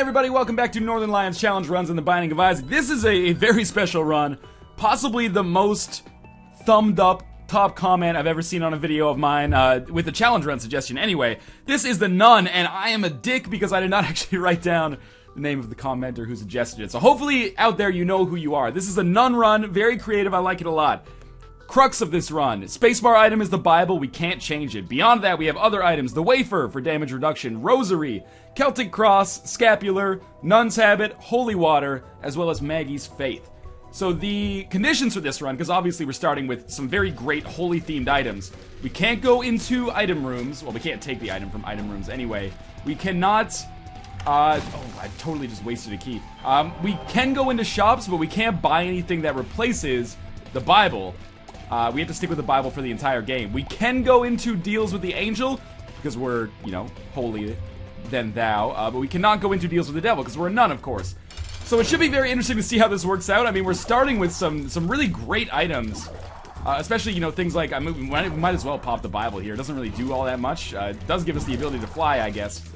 everybody, welcome back to Northernlion's Challenge Runs in the Binding of Isaac. This is a very special run, possibly the most thumbed up top comment I've ever seen on a video of mine, with a challenge run suggestion. Anyway, this is the Nun, and I am a dick because I did not actually write down the name of the commenter who suggested it. So hopefully out there you know who you are. This is a Nun run, very creative, I like it a lot. Crux of this run, spacebar item is the Bible, we can't change it. Beyond that, we have other items, the wafer for damage reduction, rosary, Celtic cross, scapular, nun's habit, holy water, as well as Maggie's faith. So the conditions for this run, because obviously we're starting with some very great holy themed items. We can't go into item rooms, well we can't take the item from item rooms anyway. We cannot, oh I totally just wasted a key. We can go into shops, but we can't buy anything that replaces the Bible. We have to stick with the Bible for the entire game. We can go into deals with the angel, because we're, you know, holy than thou, but we cannot go into deals with the devil, because we're a nun, of course. So it should be very interesting to see how this works out. I mean, we're starting with some really great items, especially, you know, things like, we might as well pop the Bible here. It doesn't really do all that much. It does give us the ability to fly, I guess.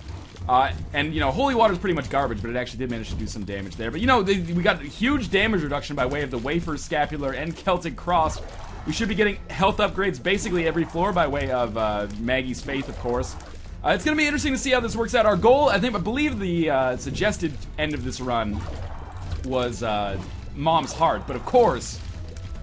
And, you know, holy water is pretty much garbage, but it actually did manage to do some damage there. But, you know, we got huge damage reduction by way of the wafer, scapular, and Celtic cross. We should be getting health upgrades basically every floor by way of Maggie's faith, of course. It's going to be interesting to see how this works out. Our goal, I believe the suggested end of this run was Mom's heart. But of course,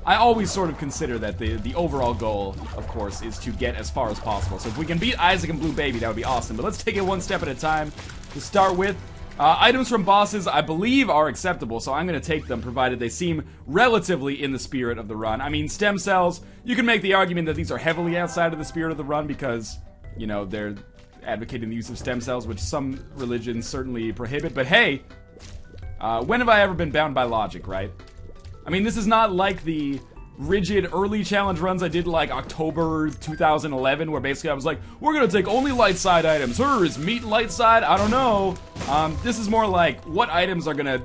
I always sort of consider that the overall goal, of course, is to get as far as possible. So if we can beat Isaac and Blue Baby, that would be awesome. But let's take it one step at a time. To start with, items from bosses, I believe, are acceptable, so I'm going to take them, provided they seem relatively in the spirit of the run. I mean, stem cells, you can make the argument that these are heavily outside of the spirit of the run because, you know, they're advocating the use of stem cells, which some religions certainly prohibit, but hey, when have I ever been bound by logic, right? I mean, this is not like the rigid early challenge runs I did like October 2011, where basically I was like, we're gonna take only light side items. Is meat light side? I don't know. This is more like what items are gonna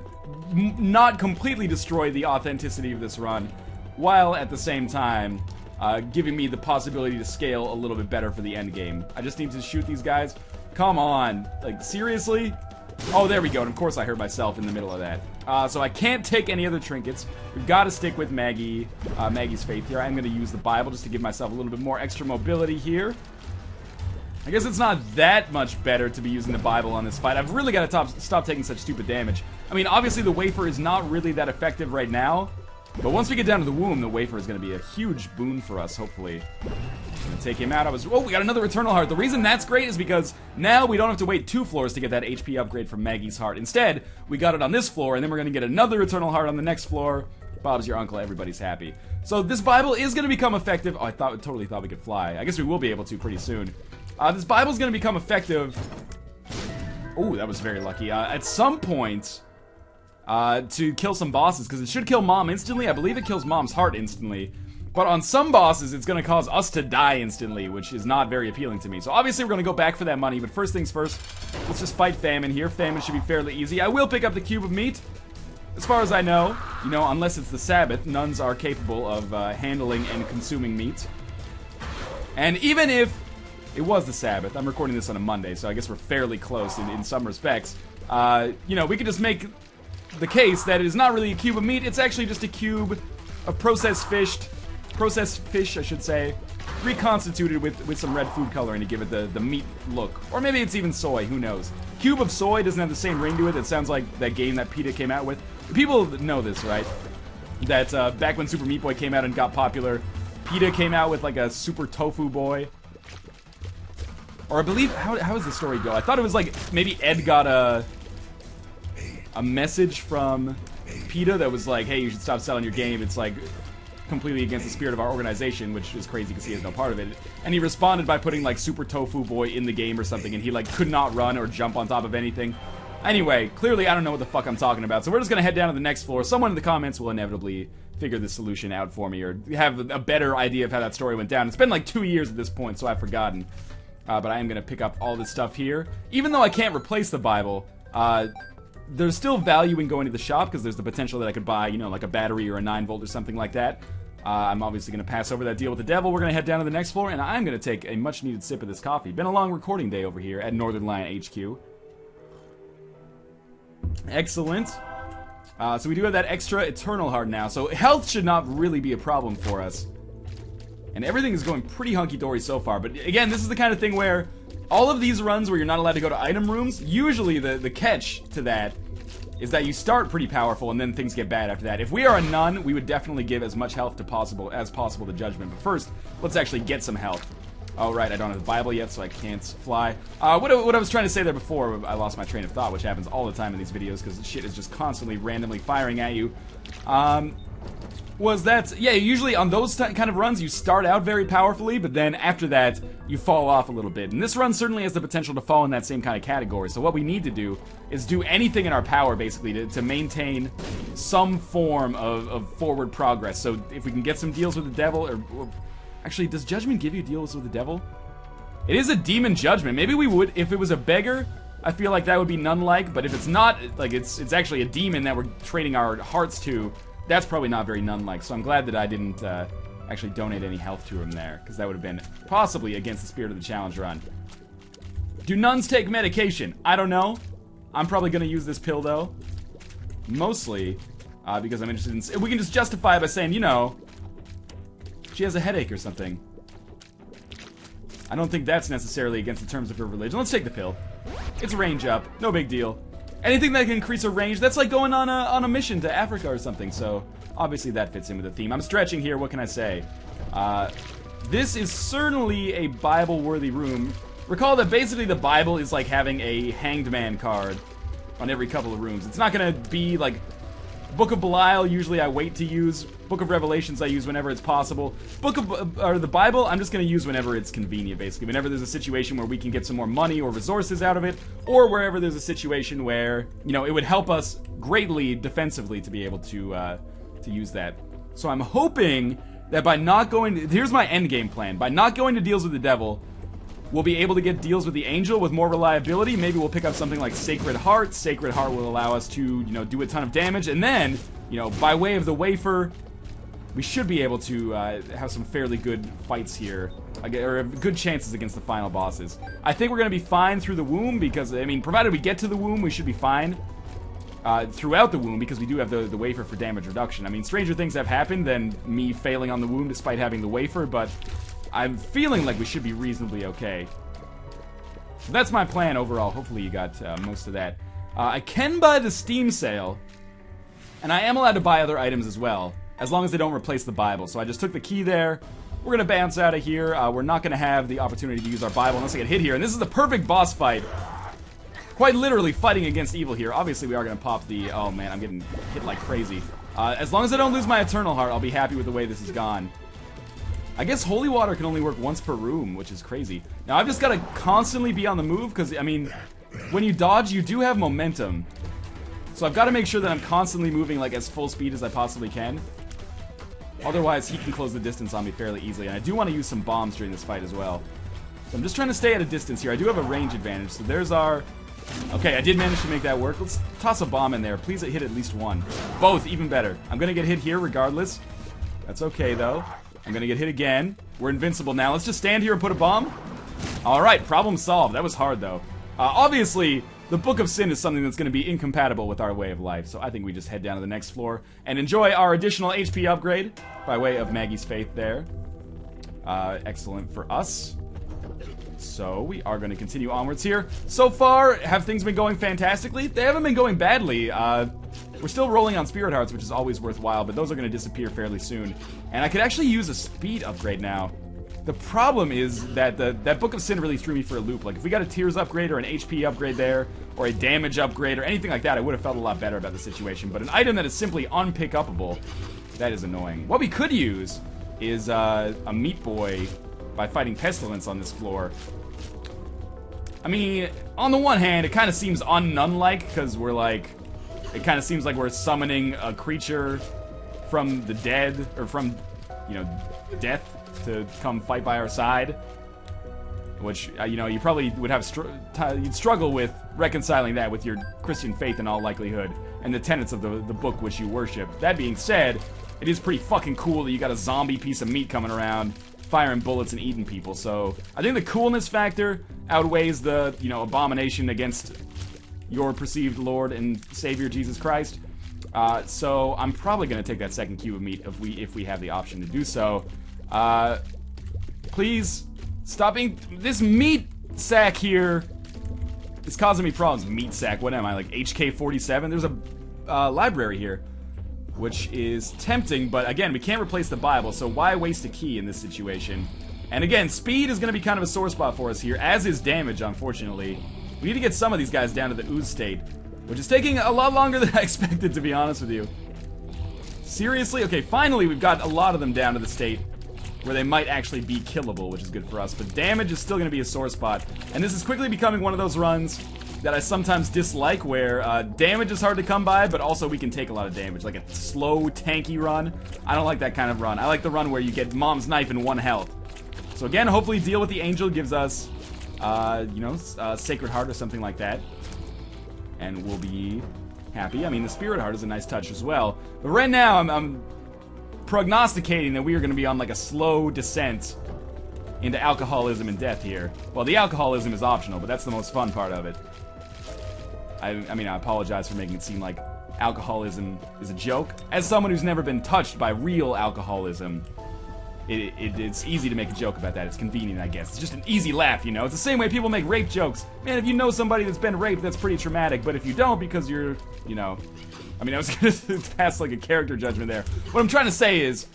not completely destroy the authenticity of this run, while at the same time giving me the possibility to scale a little bit better for the end game. I just need to shoot these guys. Come on, like seriously? Oh, there we go, and of course I heard myself in the middle of that. So I can't take any other trinkets. We've got to stick with Maggie's faith here. I'm going to use the Bible just to give myself a little bit more extra mobility here. I guess it's not that much better to be using the Bible on this fight. I've really got to stop taking such stupid damage. I mean, obviously the wafer is not really that effective right now, but once we get down to the womb, the wafer is going to be a huge boon for us, hopefully. I'm gonna take him out. Oh, we got another Eternal Heart. The reason that's great is because now we don't have to wait 2 floors to get that HP upgrade from Maggie's heart. Instead, we got it on this floor, and then we're gonna get another Eternal Heart on the next floor. Bob's your uncle, everybody's happy. So this Bible is gonna become effective. Oh, I totally thought we could fly. I guess we will be able to pretty soon. This Bible's gonna become effective. Oh, that was very lucky. At some point, to kill some bosses, because it should kill Mom instantly. I believe it kills Mom's heart instantly. But on some bosses, it's going to cause us to die instantly, which is not very appealing to me. So obviously, we're going to go back for that money. But first things first, let's just fight Famine here. Famine should be fairly easy. I will pick up the cube of meat. As far as I know, you know, unless it's the Sabbath, nuns are capable of handling and consuming meat. And even if it was the Sabbath, I'm recording this on a Monday, so I guess we're fairly close in some respects. You know, we could just make the case that it is not really a cube of meat. It's actually just a cube of processed fish, I should say, reconstituted with some red food coloring to give it the meat look. Or maybe it's even soy, who knows. Cube of soy doesn't have the same ring to it. It sounds like that game that PETA came out with. People know this, right? That back when Super Meat Boy came out and got popular, PETA came out with like a Super Tofu Boy. Or I believe, how does the story go? I thought it was like, maybe Ed got a message from PETA that was like, hey, you should stop selling your game. It's like completely against the spirit of our organization, which is crazy because he has no part of it. And he responded by putting like Super Tofu Boy in the game or something, and he like could not run or jump on top of anything. Anyway, clearly I don't know what the fuck I'm talking about, so we're just gonna head down to the next floor. Someone in the comments will inevitably figure the solution out for me, or have a better idea of how that story went down. It's been like 2 years at this point, so I've forgotten. But I am gonna pick up all this stuff here. Even though I can't replace the Bible, there's still value in going to the shop, because there's the potential that I could buy, you know, like a battery or a 9-volt or something like that. I'm obviously going to pass over that deal with the devil. We're going to head down to the next floor, and I'm going to take a much-needed sip of this coffee. Been a long recording day over here at Northernlion HQ. Excellent. So we do have that extra Eternal Heart now, so health should not really be a problem for us. And everything is going pretty hunky-dory so far, but again, this is the kind of thing where all of these runs where you're not allowed to go to item rooms, usually the catch to that is that you start pretty powerful and then things get bad after that. If we are a nun, we would definitely give as much health as possible to Judgment, but first, let's actually get some health. Oh, right, I don't have the Bible yet, so I can't fly. What I was trying to say there before, I lost my train of thought, which happens all the time in these videos, because shit is just constantly randomly firing at you. Was that, yeah, usually on those kind of runs, you start out very powerfully, but then after that, you fall off a little bit. And this run certainly has the potential to fall in that same kind of category, so what we need to do is do anything in our power, basically, to maintain some form of forward progress. So if we can get some deals with the devil, or actually, does Judgment give you deals with the devil? It is a demon judgment. Maybe we would, if it was a beggar, I feel like that would be nun-like, but if it's not, like, it's actually a demon that we're trading our hearts to, that's probably not very nun-like, so I'm glad that I didn't actually donate any health to him there, because that would have been possibly against the spirit of the challenge run. Do nuns take medication? I don't know. I'm probably going to use this pill, though. Mostly because I'm interested in... We can just justify it by saying, you know, she has a headache or something. I don't think that's necessarily against the terms of her religion. Let's take the pill. It's range up. No big deal. Anything that can increase a range, that's like going on a mission to Africa or something, so obviously that fits in with the theme. I'm stretching here, what can I say? This is certainly a Bible-worthy room. Recall that basically the Bible is like having a Hanged Man card on every couple of rooms. It's not gonna be like Book of Belial, usually I wait to use. Book of Revelations I use whenever it's possible. The Bible, I'm just going to use whenever it's convenient, basically. Whenever there's a situation where we can get some more money or resources out of it, or wherever there's a situation where, you know, it would help us greatly defensively to be able to use that. So I'm hoping that by not going... Here's my endgame plan. By not going to deals with the devil, we'll be able to get deals with the angel with more reliability. Maybe we'll pick up something like Sacred Heart. Sacred Heart will allow us to, you know, do a ton of damage. And then, you know, by way of the wafer, we should be able to have some fairly good fights here. Or good chances against the final bosses. I think we're going to be fine through the womb because, I mean, provided we get to the womb, we should be fine throughout the womb because we do have the wafer for damage reduction. I mean, stranger things have happened than me failing on the womb despite having the wafer, but I'm feeling like we should be reasonably okay. So that's my plan overall. Hopefully you got most of that. I can buy the Steam sale, and I am allowed to buy other items as well, as long as they don't replace the Bible. So I just took the key there. We're going to bounce out of here. We're not going to have the opportunity to use our Bible unless I get hit here. And this is the perfect boss fight. Quite literally fighting against evil here. Obviously we are going to pop the... Oh man, I'm getting hit like crazy. As long as I don't lose my Eternal Heart, I'll be happy with the way this has gone. I guess holy water can only work once per room, which is crazy. Now, I've just got to constantly be on the move, because, I mean, when you dodge, you do have momentum. So I've got to make sure that I'm constantly moving, like, as full speed as I possibly can. Otherwise, he can close the distance on me fairly easily. And I do want to use some bombs during this fight as well. So I'm just trying to stay at a distance here. I do have a range advantage, so there's our... Okay, I did manage to make that work. Let's toss a bomb in there. Please hit at least one. Both, even better. I'm going to get hit here regardless. That's okay, though. I'm gonna get hit again. We're invincible now. Let's just stand here and put a bomb. Alright, problem solved. That was hard, though. Obviously, the Book of Sin is something that's gonna be incompatible with our way of life, so I think we just head down to the next floor and enjoy our additional HP upgrade by way of Maggie's Faith there. Excellent for us. So, we are gonna continue onwards here. So far, have things been going fantastically? They haven't been going badly. We're still rolling on Spirit Hearts, which is always worthwhile, but those are going to disappear fairly soon. And I could actually use a speed upgrade now. The problem is that that Book of Sin really threw me for a loop. Like, if we got a Tears upgrade or an HP upgrade there, or a damage upgrade or anything like that, I would have felt a lot better about the situation. But an item that is simply unpick-upable, that is annoying. What we could use is a Meat Boy by fighting Pestilence on this floor. I mean, on the one hand, it kind of seems un-nun-like, because we're like... It kind of seems like we're summoning a creature from the dead, or from, you know, death to come fight by our side. Which, you know, you probably would have, you'd struggle with reconciling that with your Christian faith in all likelihood, and the tenets of the book which you worship. That being said, it is pretty fucking cool that you got a zombie piece of meat coming around, firing bullets and eating people, so I think the coolness factor outweighs the, you know, abomination against your perceived Lord and Savior Jesus Christ. So I'm probably going to take that second cube of meat if we have the option to do so. Please stop being... This meat sack here is causing me problems. Meat sack, what am I, like HK-47? There's a library here, which is tempting, but again, we can't replace the Bible, so why waste a key in this situation? And again, speed is going to be kind of a sore spot for us here, as is damage, unfortunately. We need to get some of these guys down to the ooze state, which is taking a lot longer than I expected, to be honest with you. Seriously? Okay, finally we've got a lot of them down to the state where they might actually be killable, which is good for us, but damage is still going to be a sore spot. And this is quickly becoming one of those runs that I sometimes dislike, where damage is hard to come by, but also we can take a lot of damage, like a slow, tanky run. I don't like that kind of run. I like the run where you get Mom's Knife in 1 health. So again, hopefully Deal with the Angel gives us, Sacred Heart or something like that. And we'll be happy. I mean, the Spirit Heart is a nice touch as well. But right now, I'm prognosticating that we are going to be on like a slow descent into alcoholism and death here. Well, the alcoholism is optional, but that's the most fun part of it. I mean, I apologize for making it seem like alcoholism is a joke. As someone who's never been touched by real alcoholism, it's easy to make a joke about that. It's convenient, I guess. It's just an easy laugh, you know? It's the same way people make rape jokes. Man, if you know somebody that's been raped, that's pretty traumatic. But if you don't because you're, you know... I mean, I was going to pass like a character judgment there. What I'm trying to say is,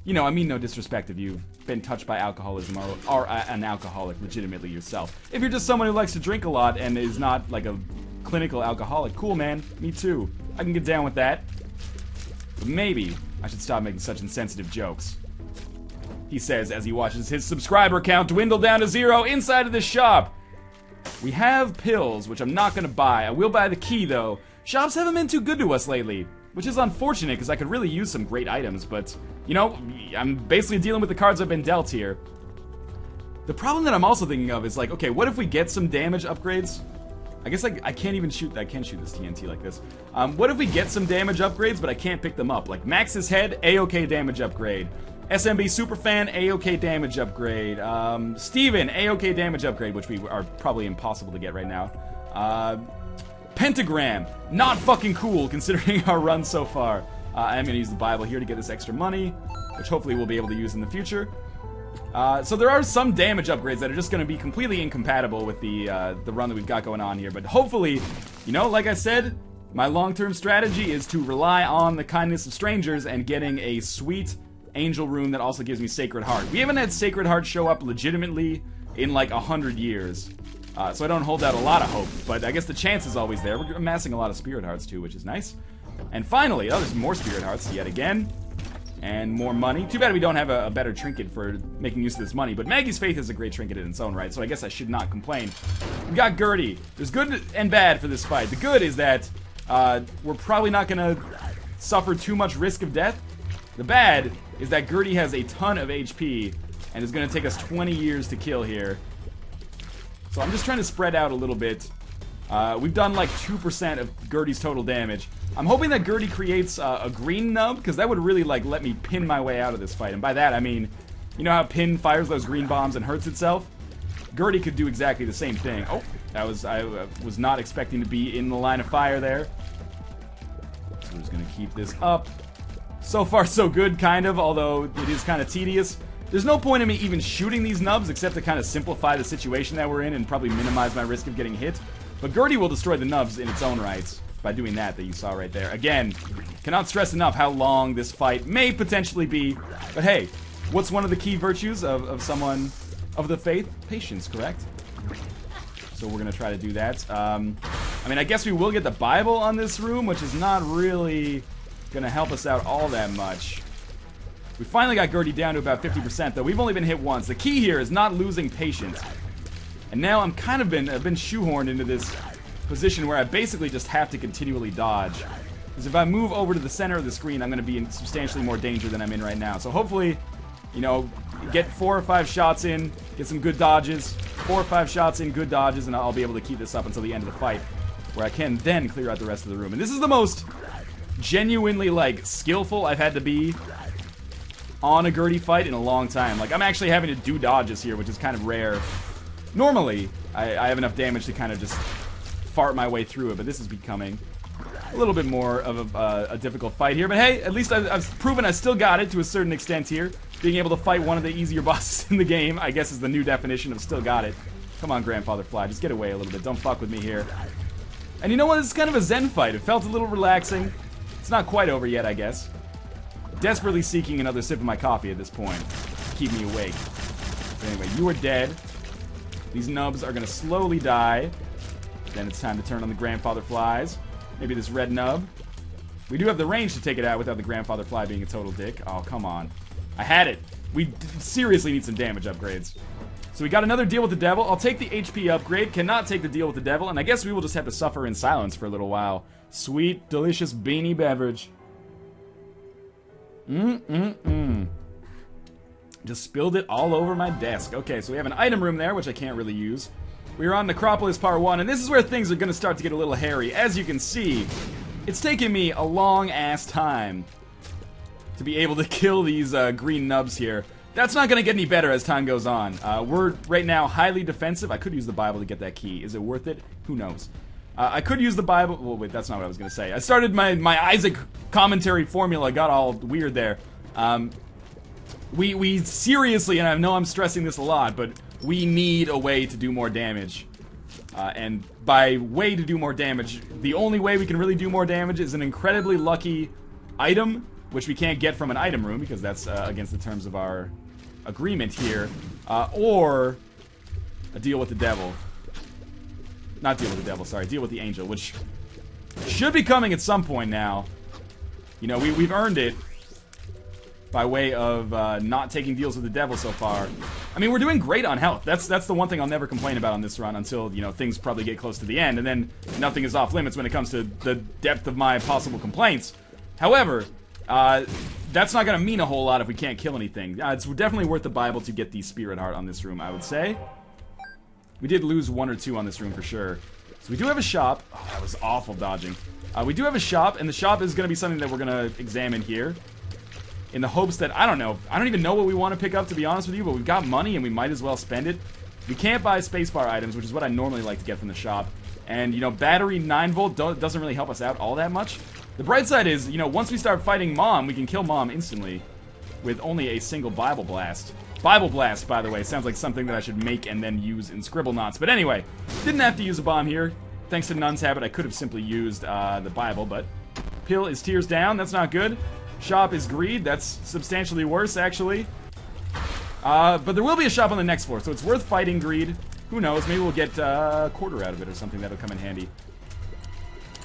you know, I mean no disrespect if you've been touched by alcoholism or are an alcoholic legitimately yourself. If you're just someone who likes to drink a lot and is not like a clinical alcoholic, cool, man. Me too. I can get down with that. But maybe I should stop making such insensitive jokes. He says as he watches his subscriber count dwindle down to 0 inside of this shop. We have pills, which I'm not going to buy. I will buy the key, though. Shops haven't been too good to us lately, which is unfortunate because I could really use some great items, but, you know, I'm basically dealing with the cards I've been dealt here. The problem that I'm also thinking of is, like, okay, what if we get some damage upgrades? I guess I can't even shoot, I can't shoot this TNT like this. What if we get some damage upgrades, but I can't pick them up? Like, Max's Head, A-OK damage upgrade. SMB Superfan, A-OK damage upgrade. Steven, A-OK damage upgrade, which we are probably impossible to get right now. Pentagram, not fucking cool considering our run so far. I'm gonna use the Bible here to get this extra money, which hopefully we'll be able to use in the future. So there are some damage upgrades that are just gonna be completely incompatible with the run that we've got going on here, but hopefully, you know, like I said, my long-term strategy is to rely on the kindness of strangers and getting a sweet angel rune that also gives me Sacred Heart. We haven't had Sacred Heart show up legitimately in like 100 years. So I don't hold out a lot of hope, but I guess the chance is always there. We're amassing a lot of Spirit Hearts too, which is nice. And finally, oh, there's more Spirit Hearts yet again. And more money. Too bad we don't have a better trinket for making use of this money, but Maggie's Faith is a great trinket in its own right, so I guess I should not complain. We got Gertie. There's good and bad for this fight. The good is that we're probably not going to suffer too much risk of death. The bad is that Gertie has a ton of HP and is going to take us 20 years to kill here. So I'm just trying to spread out a little bit. We've done like 2% of Gertie's total damage. I'm hoping that Gertie creates a green nub, because that would really like let me pin my way out of this fight. And by that I mean, you know how Pin fires those green bombs and hurts itself? Gertie could do exactly the same thing. Oh, I was not expecting to be in the line of fire there. So we're just gonna keep this up. So far so good, kind of, although it is kind of tedious. There's no point in me even shooting these nubs except to kind of simplify the situation that we're in and probably minimize my risk of getting hit. But Gertie will destroy the nubs in its own rights by doing that you saw right there. Again, cannot stress enough how long this fight may potentially be. But hey, what's one of the key virtues of someone of the faith? Patience, correct? So we're going to try to do that. I mean, I guess we will get the Bible on this room, which is not really going to help us out all that much. We finally got Gertie down to about 50%, though. We've only been hit once. The key here is not losing patience. And now I've been shoehorned into this position where I basically just have to continually dodge. Because if I move over to the center of the screen, I'm going to be in substantially more danger than I'm in right now. So hopefully, you know, get 4 or 5 shots in, get some good dodges, 4 or 5 shots in, good dodges, and I'll be able to keep this up until the end of the fight, where I can then clear out the rest of the room. And this is the most genuinely, like, skillful I've had to be on a Gertie fight in a long time. Like, I'm actually having to do dodges here, which is kind of rare. Normally, I have enough damage to kind of just fart my way through it, but this is becoming a little bit more of a difficult fight here. But hey, at least I've proven I still got it to a certain extent here. Being able to fight one of the easier bosses in the game, I guess, is the new definition of still got it. Come on, Grandfather Fly, just get away a little bit. Don't fuck with me here. And you know what? This is kind of a zen fight. It felt a little relaxing. It's not quite over yet, I guess. Desperately seeking another sip of my coffee at this point to keep me awake. But anyway, you are dead. These nubs are going to slowly die. Then it's time to turn on the Grandfather Flies. Maybe this red nub. We do have the range to take it out without the Grandfather Fly being a total dick. Oh, come on. I had it. We seriously need some damage upgrades. So we got another deal with the devil. I'll take the HP upgrade. Cannot take the deal with the devil. And I guess we will just have to suffer in silence for a little while. Sweet, delicious, beanie beverage. Just spilled it all over my desk. Okay, so we have an item room there, which I can't really use. We are on Necropolis Part 1, and this is where things are going to start to get a little hairy. As you can see, it's taken me a long-ass time to be able to kill these green nubs here. That's not going to get any better as time goes on. We're right now highly defensive. I could use the Bible to get that key. Is it worth it? Who knows? I could use the Bible. Well, wait, that's not what I was going to say. I started my Isaac commentary formula. Got all weird there. We seriously, and I know I'm stressing this a lot, but we need a way to do more damage. And by way to do more damage, the only way we can really do more damage is an incredibly lucky item, which we can't get from an item room because that's against the terms of our agreement here, or a deal with the devil. Not deal with the devil, sorry, deal with the angel, which should be coming at some point now. You know, we've earned it by way of not taking deals with the devil so far. I mean, we're doing great on health. That's the one thing I'll never complain about on this run until, you know, things probably get close to the end, and then nothing is off limits when it comes to the depth of my possible complaints. However, that's not going to mean a whole lot if we can't kill anything. It's definitely worth the Bible to get the Spirit Heart on this room, I would say. We did lose 1 or 2 on this room for sure. So we do have a shop. Oh, that was awful dodging. We do have a shop, and the shop is going to be something that we're going to examine here. In the hopes that, I don't know, I don't even know what we want to pick up, to be honest with you, but we've got money and we might as well spend it. We can't buy spacebar items, which is what I normally like to get from the shop. And, you know, battery 9-volt doesn't really help us out all that much. The bright side is, you know, once we start fighting Mom, we can kill Mom instantly with only a single Bible Blast. Bible Blast, by the way, sounds like something that I should make and then use in Scribble Knots. But anyway, didn't have to use a bomb here. Thanks to Nun's Habit, I could have simply used the Bible, but Pill is tears down, that's not good. Shop is greed, that's substantially worse, actually. But there will be a shop on the next floor, so it's worth fighting greed. Who knows, maybe we'll get a quarter out of it or something that'll come in handy.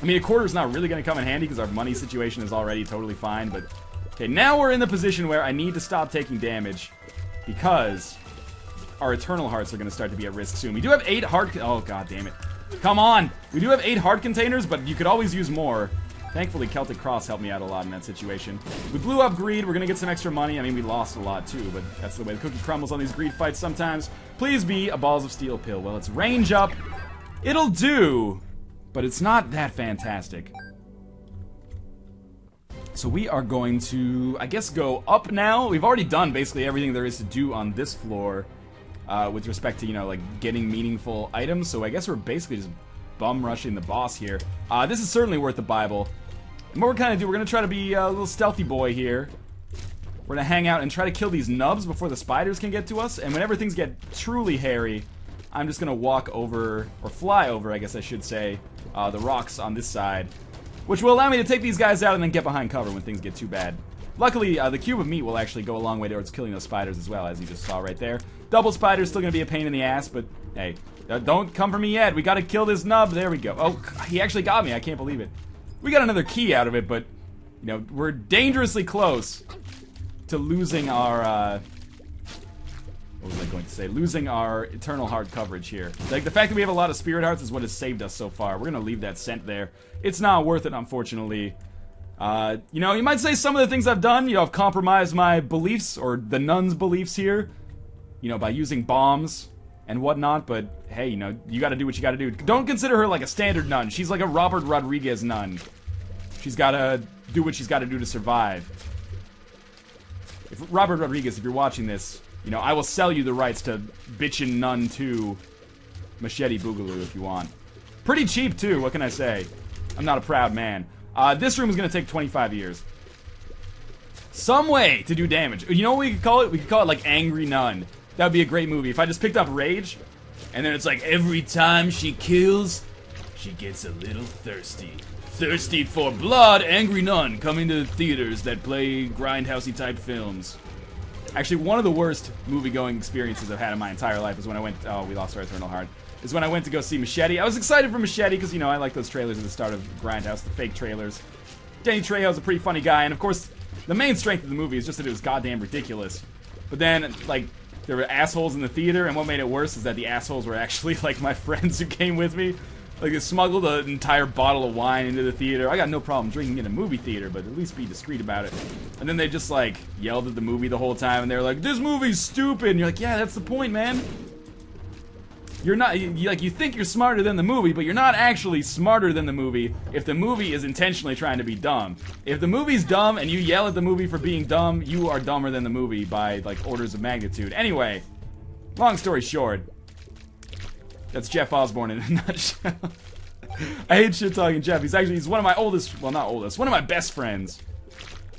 I mean, a quarter's not really going to come in handy because our money situation is already totally fine, but... Okay, now we're in the position where I need to stop taking damage because our Eternal Hearts are going to start to be at risk soon. We do have 8 heart... Oh, god damn it. Come on! We do have 8 heart containers, but you could always use more. Thankfully, Celtic Cross helped me out a lot in that situation. We blew up greed. We're going to get some extra money. I mean, we lost a lot, too, but that's the way the cookie crumbles on these greed fights sometimes. Please be a Balls of Steel pill. Well, it's range up. It'll do, but it's not that fantastic. So we are going to, I guess, go up now. We've already done basically everything there is to do on this floor with respect to, you know, like, getting meaningful items. So I guess we're basically just bum rushing the boss here. This is certainly worth the Bible. And what we're kind of do, we're going to try to be a little stealthy boy here. We're going to hang out and try to kill these nubs before the spiders can get to us. And whenever things get truly hairy, I'm just going to walk over, or fly over, I guess I should say, the rocks on this side. Which will allow me to take these guys out and then get behind cover when things get too bad. Luckily, the cube of meat will actually go a long way towards killing those spiders as well, as you just saw right there. Double spider's still going to be a pain in the ass, but hey, don't come for me yet. We got to kill this nub. There we go. Oh, he actually got me. I can't believe it. We got another key out of it, but, you know, we're dangerously close to losing our, what was I going to say? Losing our Eternal Heart coverage here. Like, the fact that we have a lot of Spirit Hearts is what has saved us so far. We're going to leave that scent there. It's not worth it, unfortunately. You know, you might say some of the things I've done, you know, I've compromised my beliefs, or the nun's beliefs here, you know, by using bombs and whatnot, but hey, you know, you gotta do what you gotta do. Don't consider her like a standard nun. She's like a Robert Rodriguez nun. She's gotta do what she's gotta do to survive. If Robert Rodriguez, if you're watching this, you know, I will sell you the rights to Bitchin' Nun 2 Machete Boogaloo if you want. Pretty cheap, too, what can I say? I'm not a proud man. This room is going to take 25 years. Some way to do damage. You know what we could call it? We could call it, like, Angry Nun. That would be a great movie. If I just picked up Rage, and then it's like, every time she kills, she gets a little thirsty. Thirsty for blood, Angry Nun, coming to theaters that play grindhousey type films. Actually, one of the worst movie-going experiences I've had in my entire life is when I went... Oh, we lost our Eternal Heart. Is when I went to go see Machete. I was excited for Machete because, you know, I like those trailers at the start of Grindhouse, the fake trailers. Danny Trejo's a pretty funny guy, and of course, the main strength of the movie is just that it was goddamn ridiculous. But then, like, there were assholes in the theater, and what made it worse is that the assholes were actually, like, my friends who came with me. Like, they smuggled an entire bottle of wine into the theater. I got no problem drinking in a movie theater, but at least be discreet about it. And then they just, like, yelled at the movie the whole time, and they were like, this movie's stupid! And you're like, yeah, that's the point, man. You're not, you think you're smarter than the movie, but you're not actually smarter than the movie if the movie is intentionally trying to be dumb. If the movie's dumb and you yell at the movie for being dumb, you are dumber than the movie by, like, orders of magnitude. Anyway, long story short, that's Jeff Osborne in a nutshell. I hate shit-talking Jeff. He's one of my oldest, well, not oldest, one of my best friends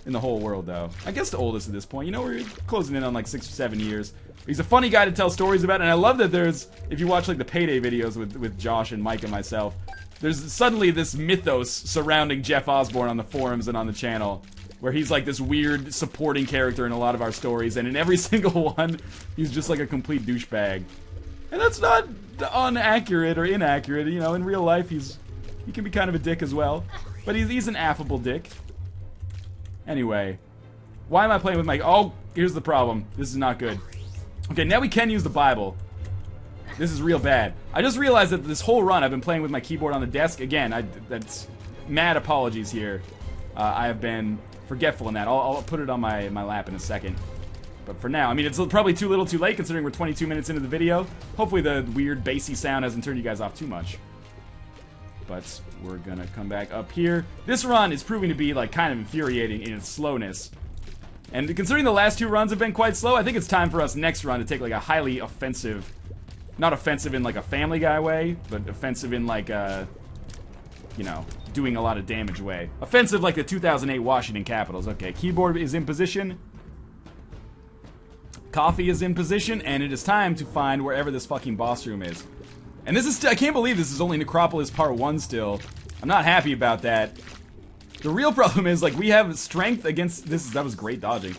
in the whole world, though. I guess the oldest at this point. You know, we're closing in on, like, 6 or 7 years. He's a funny guy to tell stories about, and I love that there's, if you watch, like, the Payday videos with Josh and Mike and myself, there's suddenly this mythos surrounding Jeff Osborne on the forums and on the channel, where he's, like, this weird supporting character in a lot of our stories, and in every single one, he's just, like, a complete douchebag. And that's not inaccurate or inaccurate, you know, in real life he can be kind of a dick as well. But he's an affable dick. Anyway, why am I playing with Mike? Oh, here's the problem. This is not good. Okay, now we can use the Bible. This is real bad. I just realized that this whole run I've been playing with my keyboard on the desk. Again, that's mad apologies here. I have been forgetful in that. I'll put it on my lap in a second. But for now, I mean, it's probably too little too late considering we're 22 minutes into the video. Hopefully the weird bassy sound hasn't turned you guys off too much. But we're gonna come back up here. This run is proving to be, like, kind of infuriating in its slowness. And considering the last 2 runs have been quite slow, I think it's time for us next run to take, like, a highly offensive... Not offensive in, like, a Family Guy way, but offensive in, like, a... You know, doing a lot of damage way. Offensive like the 2008 Washington Capitals. Okay, keyboard is in position. Coffee is in position, and it is time to find wherever this fucking boss room is. And this is, I can't believe this is only Necropolis Part 1 still. I'm not happy about that. The real problem is, like, we have strength against, that was great dodging.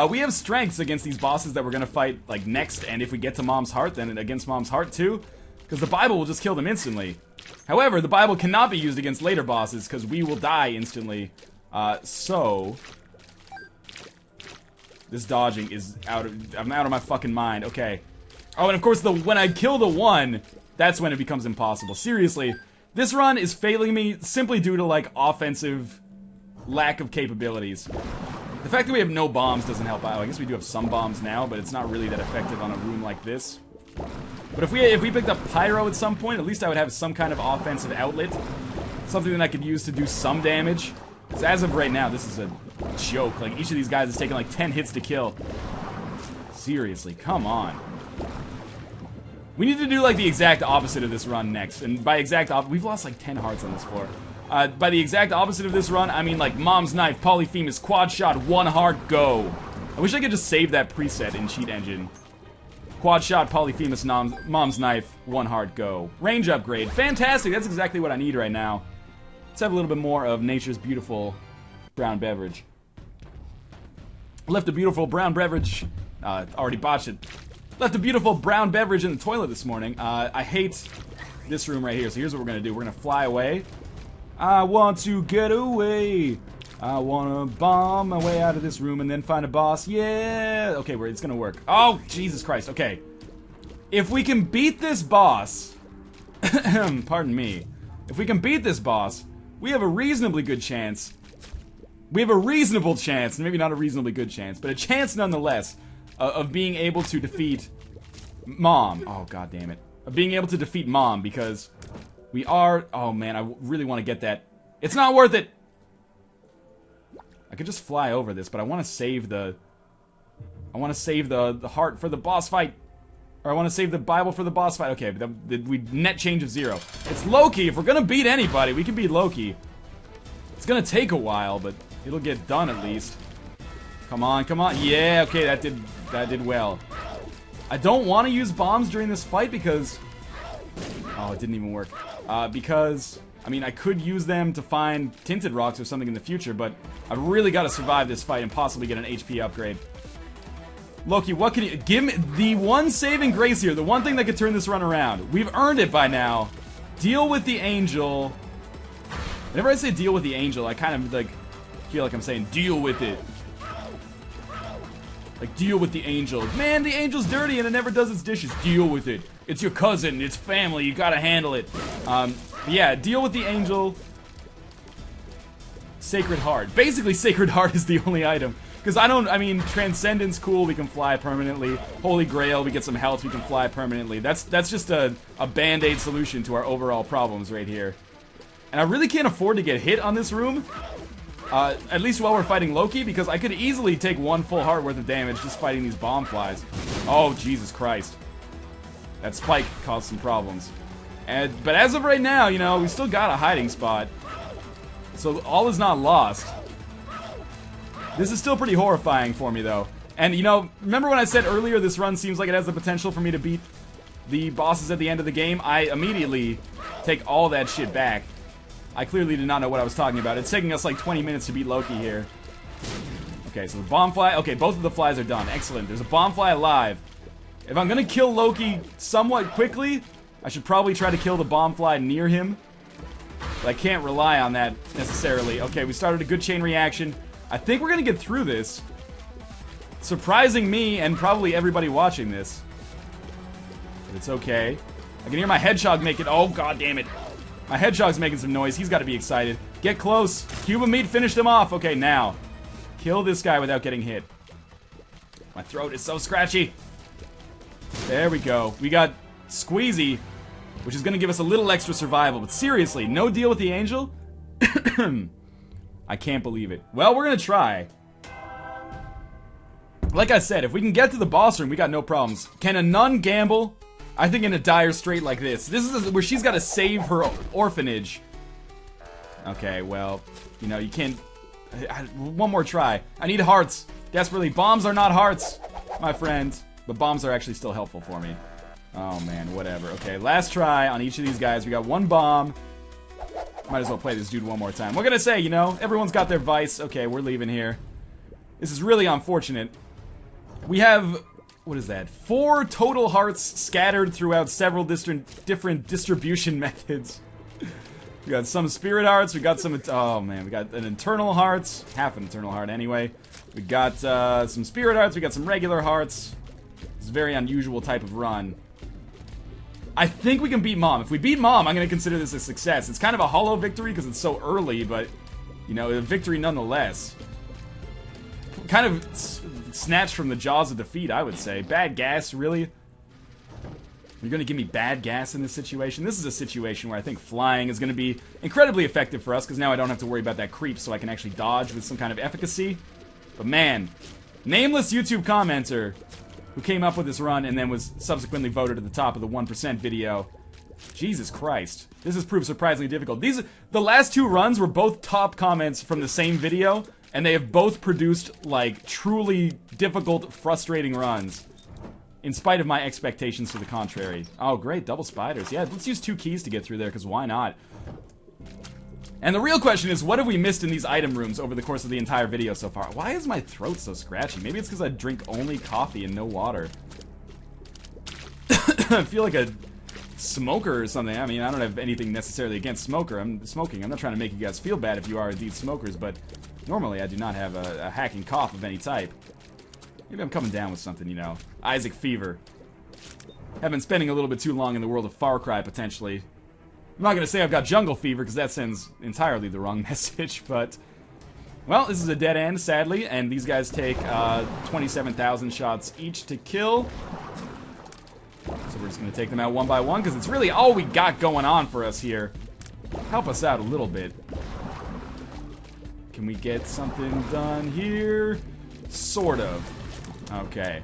We have strengths against these bosses that we're gonna fight, like, next, and if we get to Mom's Heart, then against Mom's Heart too. Because the Bible will just kill them instantly. However, the Bible cannot be used against later bosses, because we will die instantly. So... This dodging is I'm out of my fucking mind. Okay. Oh, and of course, when I kill the 1, that's when it becomes impossible. Seriously, this run is failing me simply due to, like, offensive lack of capabilities. The fact that we have no bombs doesn't help out. I guess we do have some bombs now, but it's not really that effective on a room like this. But if we picked up Pyro at some point, at least I would have some kind of offensive outlet. Something that I could use to do some damage. Because as of right now, this is a joke. Like, each of these guys is taking like 10 hits to kill. Seriously, come on. We need to do like the exact opposite of this run next. And by exact opposite, we've lost like 10 hearts on this floor. By the exact opposite of this run, I mean like Mom's Knife, Polyphemus, Quad Shot, 1 heart, go. I wish I could just save that preset in Cheat Engine. Quad Shot, Polyphemus, Mom's Knife, 1 heart, go. Range upgrade. Fantastic, that's exactly what I need right now. Let's have a little bit more of nature's beautiful brown beverage. Left a beautiful brown beverage. Already botched it. Left a beautiful brown beverage in the toilet this morning. I hate this room right here. So here's what we're gonna do. We're gonna fly away. I want to get away. I wanna bomb my way out of this room and then find a boss. Yeah. Okay, it's gonna work. Oh, Jesus Christ. Okay. If we can beat this boss, pardon me. If we can beat this boss, we have a reasonably good chance. We have a reasonable chance, maybe not a reasonably good chance, but a chance nonetheless of being able to defeat Mom. Oh, god damn it. Of being able to defeat Mom because we are... Oh man, I really want to get that. It's not worth it! I could just fly over this, but I want to save the... I want to save the heart for the boss fight. Or I want to save the Bible for the boss fight. Okay, but we net change of 0. It's Loki. If we're gonna beat anybody, we can beat Loki. It's gonna take a while, but it'll get done at least. Come on, come on. Yeah, okay, that did well. I don't want to use bombs during this fight because... Oh, it didn't even work. Because, I mean, I could use them to find tinted rocks or something in the future, but I've really got to survive this fight and possibly get an HP upgrade. Loki, what can you... Give me the one saving grace here, the one thing that could turn this run around. We've earned it by now. Deal with the angel. Whenever I say deal with the angel, I kind of, like, feel like I'm saying deal with it. Like, deal with the angel. Man, the angel's dirty and it never does its dishes. Deal with it. It's your cousin. It's family. You gotta handle it. Yeah, deal with the angel. Sacred Heart. Basically, Sacred Heart is the only item. Because I mean, Transcendence, cool, we can fly permanently. Holy Grail, we get some health, we can fly permanently. That's just a band-aid solution to our overall problems right here. And I really can't afford to get hit on this room. At least while we're fighting Loki, because I could easily take 1 full heart worth of damage just fighting these bomb flies. Oh, Jesus Christ. That spike caused some problems. But as of right now, you know, we still got a hiding spot. So all is not lost. This is still pretty horrifying for me, though. And, you know, remember when I said earlier this run seems like it has the potential for me to beat the bosses at the end of the game? I immediately take all that shit back. I clearly did not know what I was talking about. It's taking us like 20 minutes to beat Loki here. Okay, so the bomb fly... Okay, both of the flies are done. Excellent. There's a bomb fly alive. If I'm gonna kill Loki somewhat quickly, I should probably try to kill the bomb fly near him. But I can't rely on that necessarily. Okay, we started a good chain reaction. I think we're gonna get through this. Surprising me and probably everybody watching this. But it's okay. I can hear my hedgehog make it. Oh, god damn it. My hedgehog's making some noise. He's got to be excited. Get close. Cube of meat finished him off. Okay, now. Kill this guy without getting hit. My throat is so scratchy. There we go. We got Squeezy, which is going to give us a little extra survival. But seriously, no deal with the angel? I can't believe it. Well, we're going to try. Like I said, if we can get to the boss room, we got no problems. Can a nun gamble? I think in a dire strait like this. This is where she's got to save her orphanage. Okay, well, you know, you can't... One more try. I need hearts. Desperately. Bombs are not hearts, my friend. But bombs are actually still helpful for me. Oh, man, whatever. Okay, last try on each of these guys. We got 1 bomb. Might as well play this dude one more time. We're gonna say, you know, everyone's got their vice. Okay, we're leaving here. This is really unfortunate. We have... What is that? 4 total hearts scattered throughout several different distribution methods. We got some spirit hearts, we got some... Oh, man, we got an internal hearts. Half an internal heart, anyway. We got some spirit hearts, we got some regular hearts. It's a very unusual type of run. I think we can beat Mom. If we beat Mom, I'm going to consider this a success. It's kind of a hollow victory because it's so early, but, you know, a victory nonetheless. Kind of snatched from the jaws of defeat, I would say. Bad gas, really? You're going to give me bad gas in this situation? This is a situation where I think flying is going to be incredibly effective for us, because now I don't have to worry about that creep, so I can actually dodge with some kind of efficacy. But man, nameless YouTube commenter who came up with this run and then was subsequently voted at the top of the 1% video. Jesus Christ. This has proved surprisingly difficult. The last 2 runs were both top comments from the same video, and they have both produced, like, truly difficult, frustrating runs. In spite of my expectations to the contrary. Oh, great, double spiders. Yeah, let's use 2 keys to get through there, because why not? And the real question is, what have we missed in these item rooms over the course of the entire video so far? Why is my throat so scratchy? Maybe it's because I drink only coffee and no water. I feel like a smoker or something. I mean, I don't have anything necessarily against smoking. I'm not trying to make you guys feel bad if you are indeed smokers, but normally I do not have a hacking cough of any type. Maybe I'm coming down with something, you know. Isaac fever. Have been spending a little bit too long in the world of Far Cry, potentially. I'm not going to say I've got jungle fever, because that sends entirely the wrong message, but... Well, this is a dead end, sadly, and these guys take 27,000 shots each to kill. So we're just going to take them out one by one, because it's really all we got going on for us here. Help us out a little bit. Can we get something done here? Sort of. Okay.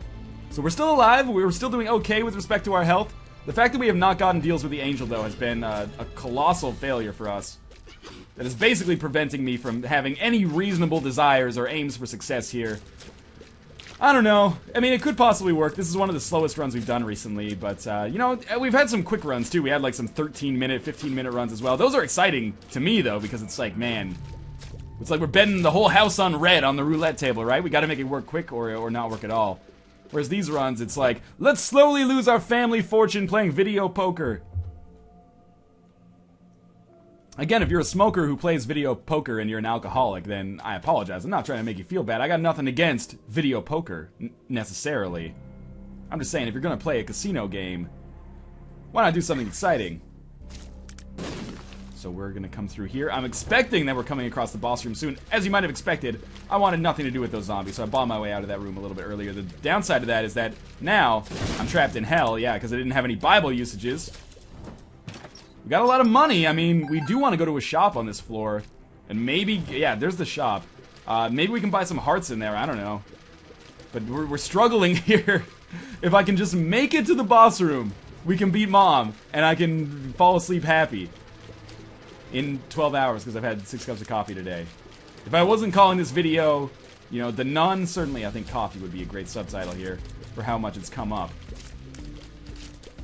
So we're still alive. We're still doing okay with respect to our health. The fact that we have not gotten deals with the Angel, though, has been a colossal failure for us. That is basically preventing me from having any reasonable desires or aims for success here. I don't know. I mean, it could possibly work. This is one of the slowest runs we've done recently, but, you know, we've had some quick runs, too. We had, like, some 13-minute, 15-minute runs as well. Those are exciting to me, though, because it's like, man, it's like we're betting the whole house on red on the roulette table, right? We gotta make it work quick or not work at all. Whereas these runs, it's like, let's slowly lose our family fortune playing video poker. Again, if you're a smoker who plays video poker and you're an alcoholic, then I apologize. I'm not trying to make you feel bad. I got nothing against video poker, necessarily. I'm just saying, if you're gonna play a casino game, why not do something exciting? So we're gonna come through here. I'm expecting that we're coming across the boss room soon. As you might have expected, I wanted nothing to do with those zombies, so I bombed my way out of that room a little bit earlier. The downside of that is that now I'm trapped in hell, yeah, because I didn't have any Bible usages. We got a lot of money. I mean, we do want to go to a shop on this floor. And maybe, yeah, there's the shop. Maybe we can buy some hearts in there, I don't know. But we're struggling here. If I can just make it to the boss room, we can beat Mom, and I can fall asleep happy. In 12 hours, because I've had 6 cups of coffee today. If I wasn't calling this video, you know, The Nun, certainly I think coffee would be a great subtitle here for how much it's come up.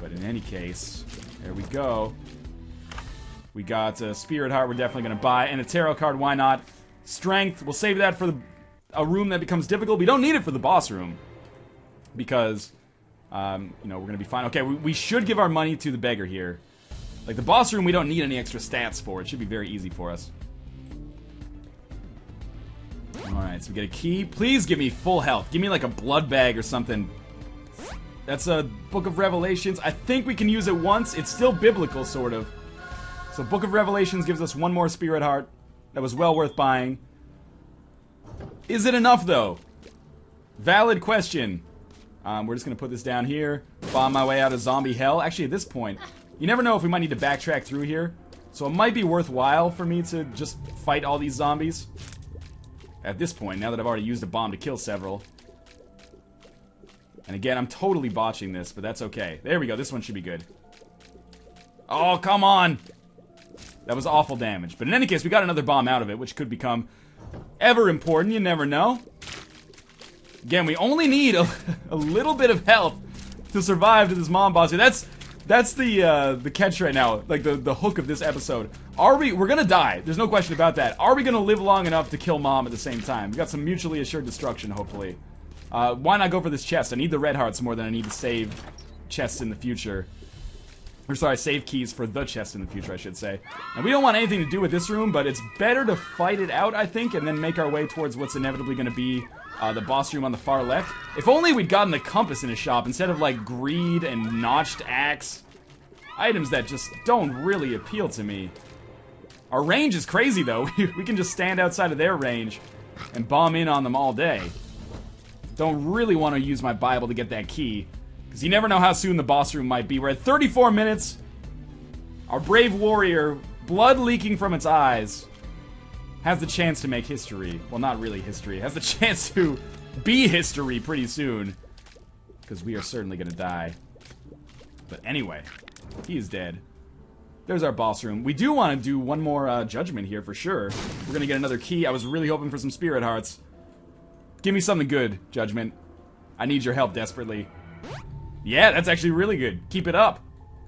But in any case, there we go. We got a Spirit Heart we're definitely going to buy, and a Tarot card, why not? Strength, we'll save that for a room that becomes difficult. We don't need it for the boss room, because, you know, we're going to be fine. Okay, we should give our money to the beggar here. Like, the boss room, we don't need any extra stats for. It should be very easy for us. Alright, so we get a key. Please give me full health. Give me, like, a blood bag or something. That's a Book of Revelations. I think we can use it once. It's still biblical, sort of. So Book of Revelations gives us one more Spirit Heart. That was well worth buying. Is it enough, though? Valid question. We're just going to put this down here. Bomb my way out of zombie hell. Actually, at this point, you never know if we might need to backtrack through here. So it might be worthwhile for me to just fight all these zombies. At this point, now that I've already used a bomb to kill several. And again, I'm totally botching this, but that's okay. There we go. This one should be good. Oh, come on! That was awful damage. But in any case, we got another bomb out of it, which could become ever important. You never know. Again, we only need a little bit of health to survive to this mom boss here. That's the catch right now, like the hook of this episode. We're gonna die, there's no question about that. Are we gonna live long enough to kill Mom at the same time? We got some mutually assured destruction, hopefully. Why not go for this chest? I need the red hearts more than I need to save chests in the future. Or sorry, save keys for the chest in the future, I should say. And we don't want anything to do with this room, but it's better to fight it out, I think, and then make our way towards what's inevitably gonna be the boss room on the far left. If only we'd gotten the compass in his shop instead of, like, greed and notched axe. Items that just don't really appeal to me. Our range is crazy, though. We can just stand outside of their range and bomb in on them all day. Don't really want to use my Bible to get that key, because you never know how soon the boss room might be. We're at 34 minutes. Our brave warrior, blood leaking from its eyes, has the chance to make history. Well, not really history. Has the chance to be history pretty soon, because we are certainly going to die. But anyway, he is dead. There's our boss room. We do want to do one more judgment here for sure. We're going to get another key. I was really hoping for some Spirit Hearts. Give me something good, Judgment. I need your help desperately. Yeah, that's actually really good. Keep it up.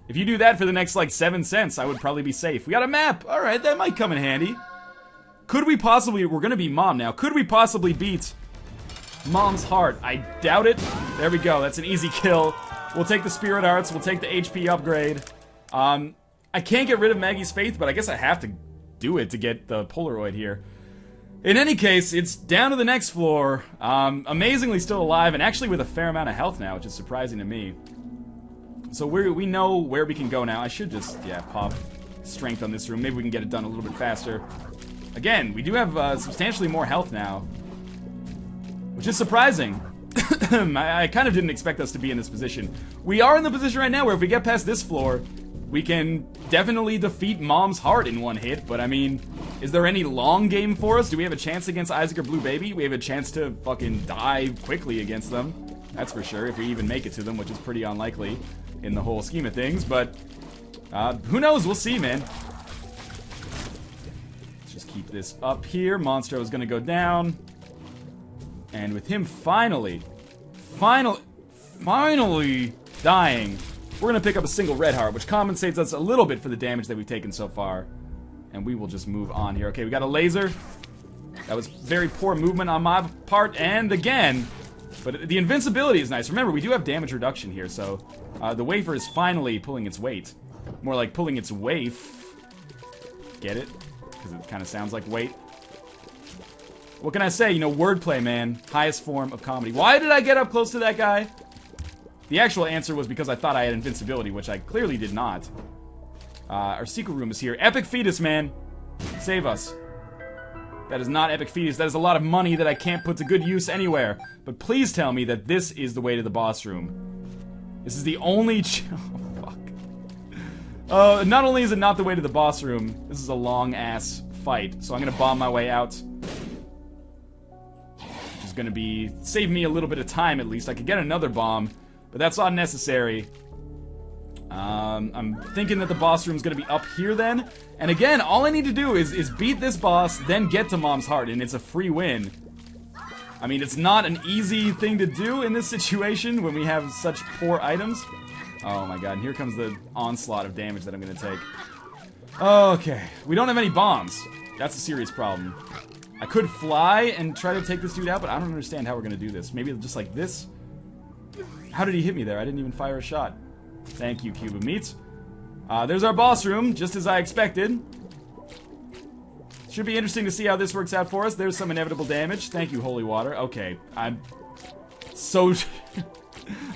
If you do that for the next, like, 7 cents, I would probably be safe. We got a map. Alright, that might come in handy. Could we possibly... We're gonna be Mom now. Could we possibly beat Mom's heart? I doubt it. There we go. That's an easy kill. We'll take the Spirit Hearts. We'll take the HP upgrade. I can't get rid of Maggie's Faith, but I guess I have to do it to get the Polaroid here. In any case, it's down to the next floor. Amazingly still alive, and actually with a fair amount of health now, which is surprising to me. So we know where we can go now. I should just, yeah, pop strength on this room. Maybe we can get it done a little bit faster. Again, we do have substantially more health now, which is surprising. I kind of didn't expect us to be in this position. We are in the position right now where if we get past this floor, we can definitely defeat Mom's heart in one hit, but I mean, is there any long game for us? Do we have a chance against Isaac or Blue Baby? We have a chance to fucking die quickly against them. That's for sure, if we even make it to them, which is pretty unlikely in the whole scheme of things, but who knows? We'll see, man. Let's just keep this up here. Monstro is gonna go down. And with him finally dying, we're gonna pick up a single red heart, which compensates us a little bit for the damage that we've taken so far. And we will just move on here. Okay, we got a laser. That was very poor movement on my part, and again, but the invincibility is nice. Remember, we do have damage reduction here, so the wafer is finally pulling its weight. More like pulling its waif. Get it? Because it kind of sounds like weight. What can I say? You know, wordplay, man. Highest form of comedy. Why did I get up close to that guy? The actual answer was because I thought I had invincibility, which I clearly did not. Our secret room is here. Epic fetus, man. Save us. That is not epic fetus. That is a lot of money that I can't put to good use anywhere. But please tell me that this is the way to the boss room. This is the only... oh, fuck. Not only is it not the way to the boss room, this is a long-ass fight. So I'm gonna bomb my way out. Which is gonna save me a little bit of time, at least. I could get another bomb, but that's unnecessary. I'm thinking that the boss room is going to be up here then. And again, all I need to do is beat this boss, then get to Mom's Heart, and it's a free win. I mean, it's not an easy thing to do in this situation when we have such poor items. Oh my god, and here comes the onslaught of damage that I'm going to take. Okay, we don't have any bombs. That's a serious problem. I could fly and try to take this dude out, but I don't understand how we're going to do this. Maybe just like this? How did he hit me there? I didn't even fire a shot. Thank you, Cube of Meat. There's our boss room, just as I expected. Should be interesting to see how this works out for us. There's some inevitable damage. Thank you, Holy Water. Okay, I'm so...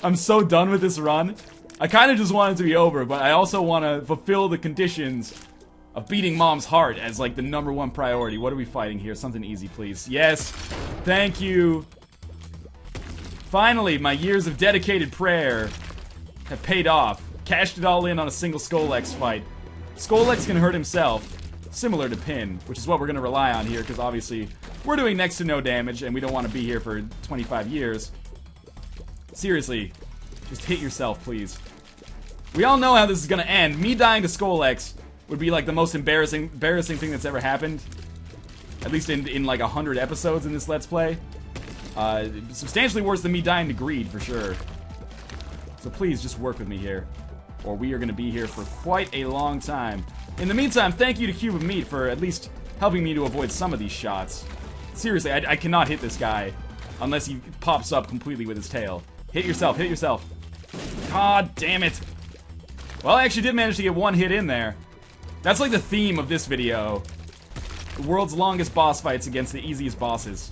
I'm so done with this run. I kind of just want it to be over, but I also want to fulfill the conditions of beating Mom's Heart as, like, the #1 priority. What are we fighting here? Something easy, please. Yes! Thank you! Finally, my years of dedicated prayer have paid off. Cashed it all in on a single Skolex fight. Skolex can hurt himself, similar to Pin, which is what we're going to rely on here, because obviously we're doing next to no damage, and we don't want to be here for 25 years. Seriously, just hit yourself, please. We all know how this is going to end. Me dying to Skolex would be like the most embarrassing thing that's ever happened. At least in like 100 episodes in this Let's Play. Substantially worse than me dying to Greed, for sure. So please, just work with me here. Or we are going to be here for quite a long time. In the meantime, thank you to Cube of Meat for at least helping me to avoid some of these shots. Seriously, I cannot hit this guy unless he pops up completely with his tail. Hit yourself, hit yourself. God damn it. Well, I actually did manage to get one hit in there. That's like the theme of this video. The world's longest boss fights against the easiest bosses.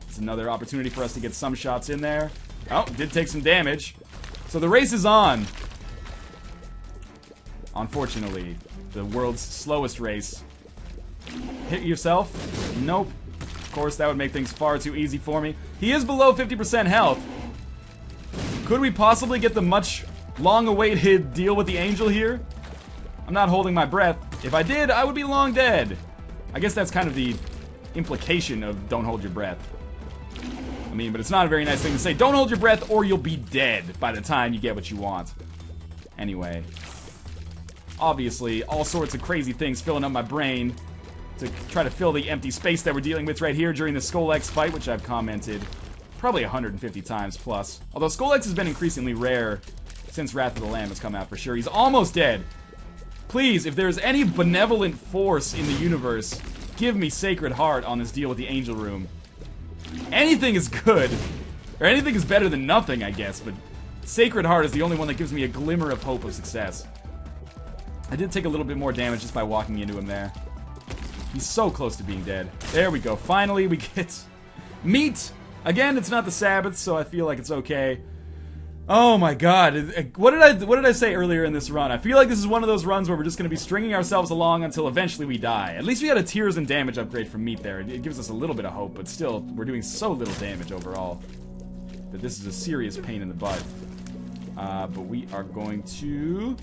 It's another opportunity for us to get some shots in there. Oh, did take some damage. So the race is on. Unfortunately, the world's slowest race. Hit yourself? Nope. Of course, that would make things far too easy for me. He is below 50% health. Could we possibly get the much long-awaited deal with the angel here? I'm not holding my breath. If I did, I would be long dead. I guess that's kind of the implication of don't hold your breath. I mean, but it's not a very nice thing to say. Don't hold your breath or you'll be dead by the time you get what you want. Anyway. Obviously, all sorts of crazy things filling up my brain to try to fill the empty space that we're dealing with right here during the Skolex fight, which I've commented probably 150 times plus. Although Skolex has been increasingly rare since Wrath of the Lamb has come out for sure. He's almost dead. Please, if there's any benevolent force in the universe, give me Sacred Heart on this deal with the Angel Room. Anything is good. Or anything is better than nothing, I guess, but Sacred Heart is the only one that gives me a glimmer of hope of success. I did take a little bit more damage just by walking into him there. He's so close to being dead. There we go. Finally, we get meat. Again, it's not the Sabbath, so I feel like it's okay. Oh my god. What did I say earlier in this run? I feel like this is one of those runs where we're just going to be stringing ourselves along until eventually we die. At least we got a tears and damage upgrade from meat there. It gives us a little bit of hope, but still, we're doing so little damage overall that this is a serious pain in the butt. But we are going to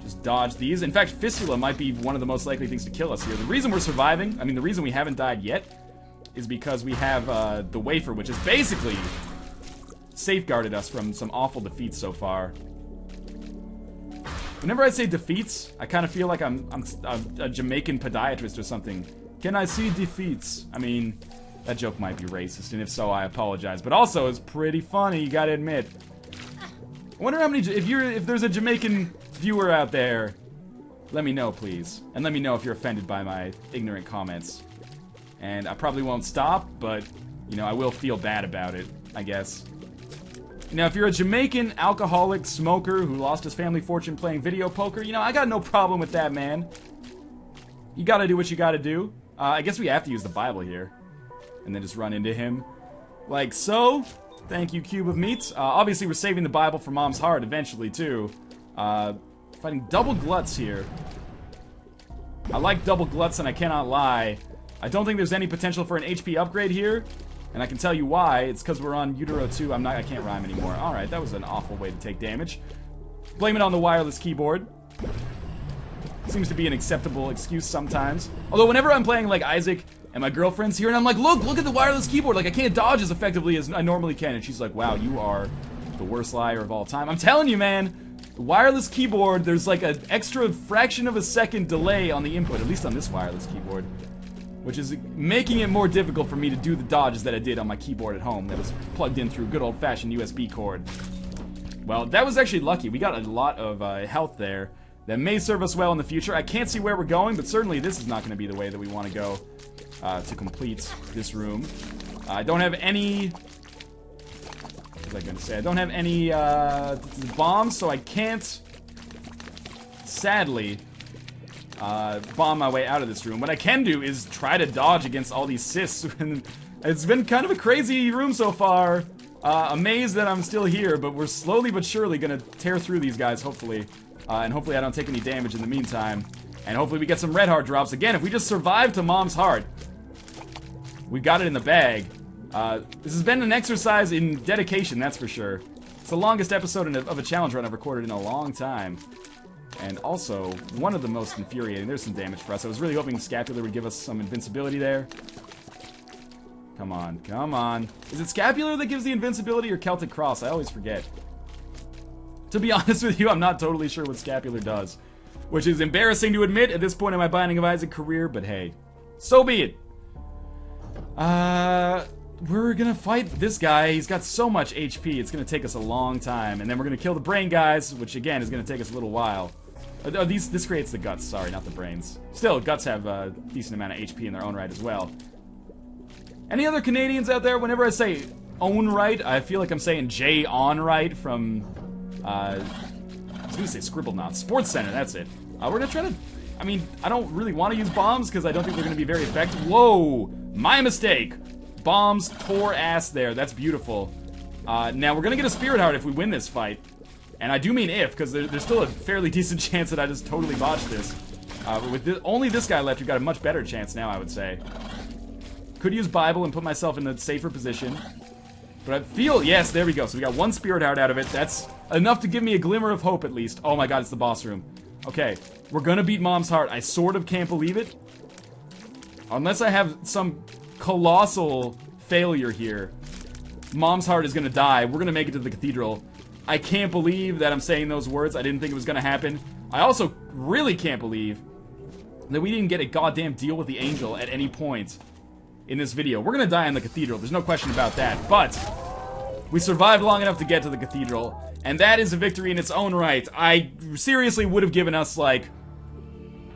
just dodge these. In fact, Fistula might be one of the most likely things to kill us here. The reason we're surviving, I mean, the reason we haven't died yet, is because we have the wafer, which is basically safeguarded us from some awful defeats so far. Whenever I say defeats, I kind of feel like I'm a Jamaican podiatrist or something. Can I see defeats? I mean, that joke might be racist, and if so, I apologize. But also, it's pretty funny, you gotta admit. I wonder how many, if there's a Jamaican viewer out there, let me know, please. And let me know if you're offended by my ignorant comments. And I probably won't stop, but, you know, I will feel bad about it, I guess. Now, if you're a Jamaican alcoholic smoker who lost his family fortune playing video poker, you know, I got no problem with that, man. You gotta do what you gotta do. I guess we have to use the Bible here. And then just run into him. Like so. Thank you, Cube of Meats. Obviously, we're saving the Bible for Mom's heart eventually, too. Fighting double gluts here. I like double gluts, and I cannot lie. I don't think there's any potential for an HP upgrade here. And I can tell you why. It's because we're on Utero 2. I can't rhyme anymore. Alright, that was an awful way to take damage. Blame it on the wireless keyboard. Seems to be an acceptable excuse sometimes. Although whenever I'm playing like Isaac and my girlfriend's here and I'm like, look at the wireless keyboard. Like I can't dodge as effectively as I normally can. And she's like, wow, you are the worst liar of all time. I'm telling you, man. The wireless keyboard, there's like an extra fraction of a second delay on the input. At least on this wireless keyboard. Which is making it more difficult for me to do the dodges that I did on my keyboard at home that was plugged in through good old-fashioned USB cord. Well, that was actually lucky. We got a lot of health there that may serve us well in the future. I can't see where we're going, but certainly this is not going to be the way that we want to go to complete this room. I don't have any... What was I going to say? I don't have any bombs, so I can't, sadly... bomb my way out of this room. What I can do is try to dodge against all these cysts. It's been kind of a crazy room so far. Amazed that I'm still here, but we're slowly but surely gonna tear through these guys, hopefully. And hopefully I don't take any damage in the meantime. And hopefully we get some red heart drops. Again, if we just survive to Mom's heart, we've got it in the bag. This has been an exercise in dedication, that's for sure. It's the longest episode of a challenge run I've recorded in a long time. And also, one of the most infuriating. There's some damage for us. I was really hoping Scapular would give us some invincibility there. Come on, come on. Is it Scapular that gives the invincibility or Celtic Cross? I always forget. To be honest with you, I'm not totally sure what Scapular does. Which is embarrassing to admit at this point in my Binding of Isaac career, but hey. So be it. We're gonna fight this guy. He's got so much HP, it's gonna take us a long time. And then we're gonna kill the brain guys, which again is gonna take us a little while. Oh, this creates the guts, sorry, not the brains. Still, guts have a decent amount of HP in their own right as well. Any other Canadians out there? Whenever I say own right, I feel like I'm saying Jay on right from, I was gonna say Scribble Knot. Sports Center, that's it. We're gonna try to, I mean, I don't really want to use bombs because I don't think they're gonna be very effective. Whoa! My mistake! Bombs tore ass there, that's beautiful. Now we're gonna get a Spirit Heart if we win this fight. And I do mean if, because there's still a fairly decent chance that I just totally botched this. But with only this guy left, we've got a much better chance now, I would say. Could use Bible and put myself in a safer position. But I feel, yes, there we go. So we got one Spirit Heart out of it. That's enough to give me a glimmer of hope, at least. Oh my god, it's the boss room. Okay, we're gonna beat Mom's heart. I sort of can't believe it. Unless I have some colossal failure here. Mom's heart is gonna die. We're gonna make it to the cathedral. I can't believe that I'm saying those words. I didn't think it was gonna happen. I also really can't believe that we didn't get a goddamn deal with the angel at any point in this video. We're gonna die in the cathedral. There's no question about that. But we survived long enough to get to the cathedral. And that is a victory in its own right. I seriously would have given us like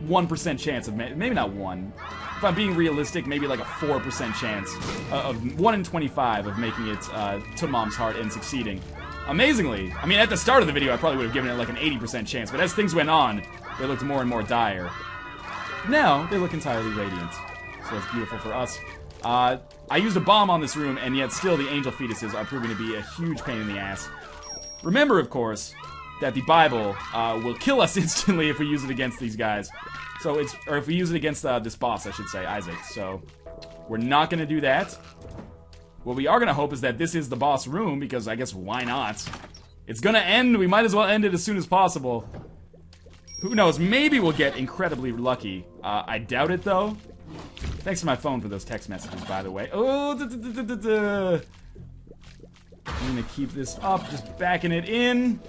1% chance of, maybe not 1. If I'm being realistic, maybe like a 4% chance of 1 in 25 of making it to Mom's heart and succeeding. Amazingly, I mean, at the start of the video, I probably would have given it like an 80% chance, but as things went on, they looked more and more dire. Now, they look entirely radiant, so it's beautiful for us. I used a bomb on this room, and yet still the angel fetuses are proving to be a huge pain in the ass. Remember, of course, that the Bible will kill us instantly if we use it against these guys. So it's, or if we use it against this boss, I should say, Isaac. So we're not going to do that. What we are going to hope is that this is the boss room, because I guess why not? It's going to end. We might as well end it as soon as possible. Who knows? Maybe we'll get incredibly lucky. I doubt it, though. Thanks to my phone for those text messages, by the way. Oh, I'm gonna keep this up, just backing it in.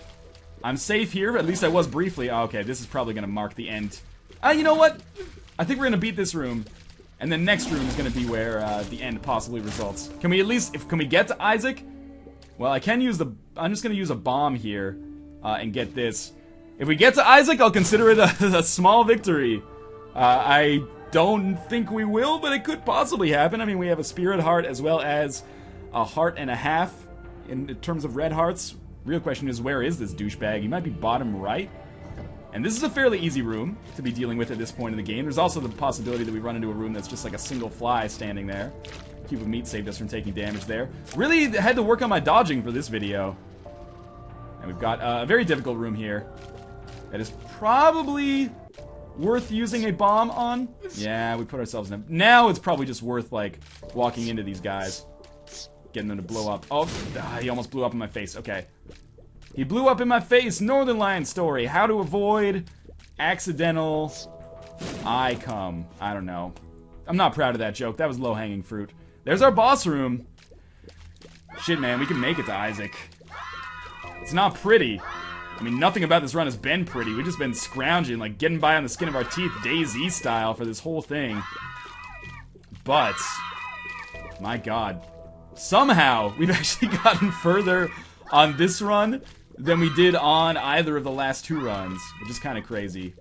I'm safe here, at least I was briefly. Oh, okay, this is probably gonna mark the end. You know what? I think we're gonna beat this room, and the next room is gonna be where the end possibly results. Can we at least, can we get to Isaac? Well, I'm just gonna use a bomb here, and get this. If we get to Isaac, I'll consider it a small victory. I don't think we will, but it could possibly happen. I mean, we have a spirit heart as well as a heart and a half in terms of red hearts. Real question is, where is this douchebag? He might be bottom right. And this is a fairly easy room to be dealing with at this point in the game. There's also the possibility that we run into a room that's just like a single fly standing there. Cube of meat saved us from taking damage there. Really had to work on my dodging for this video. And we've got a very difficult room here that is probably worth using a bomb on. Yeah, we put ourselves in a... Now it's probably just worth, like, walking into these guys. Getting them to blow up. Oh, he almost blew up in my face. Okay. He blew up in my face. Northernlion story. How to avoid accidental eye cum. I don't know. I'm not proud of that joke. That was low-hanging fruit. There's our boss room. Shit, man. We can make it to Isaac. It's not pretty. I mean, nothing about this run has been pretty. We've just been scrounging, like, getting by on the skin of our teeth, DayZ style, for this whole thing. But, my god. Somehow, we've actually gotten further on this run than we did on either of the last two runs, which is kind of crazy.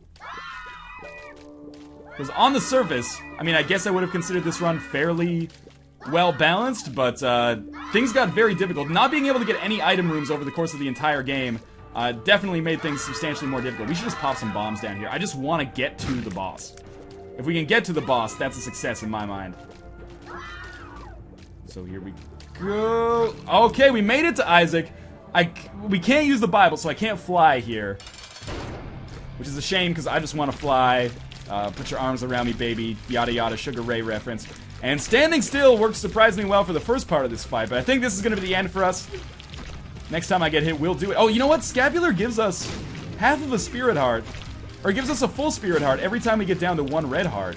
Because on the surface, I mean, I guess I would have considered this run fairly well-balanced, but things got very difficult. Not being able to get any item rooms over the course of the entire game definitely made things substantially more difficult. We should just pop some bombs down here. I just want to get to the boss. If we can get to the boss, that's a success in my mind. So here we go. Okay, we made it to Isaac. We can't use the Bible, so I can't fly here. Which is a shame, because I just want to fly. Put your arms around me, baby. Yada yada, Sugar Ray reference. And standing still works surprisingly well for the first part of this fight, but I think this is going to be the end for us. Next time I get hit, we'll do it. Oh, you know what? Scapular gives us half of a spirit heart. Or gives us a full spirit heart every time we get down to one red heart.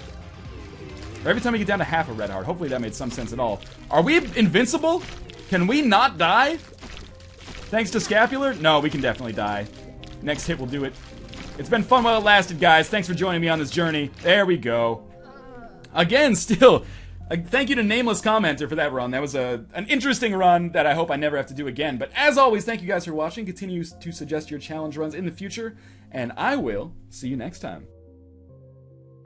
Or every time we get down to half a red heart. Hopefully that made some sense at all. Are we invincible? Can we not die? Thanks to Scapular? No, we can definitely die. Next hit will do it. It's been fun while it lasted, guys. Thanks for joining me on this journey. There we go. Again, still... thank you to Nameless Commenter for that run. That was an interesting run that I hope I never have to do again. But as always, thank you guys for watching. Continue to suggest your challenge runs in the future. And I will see you next time.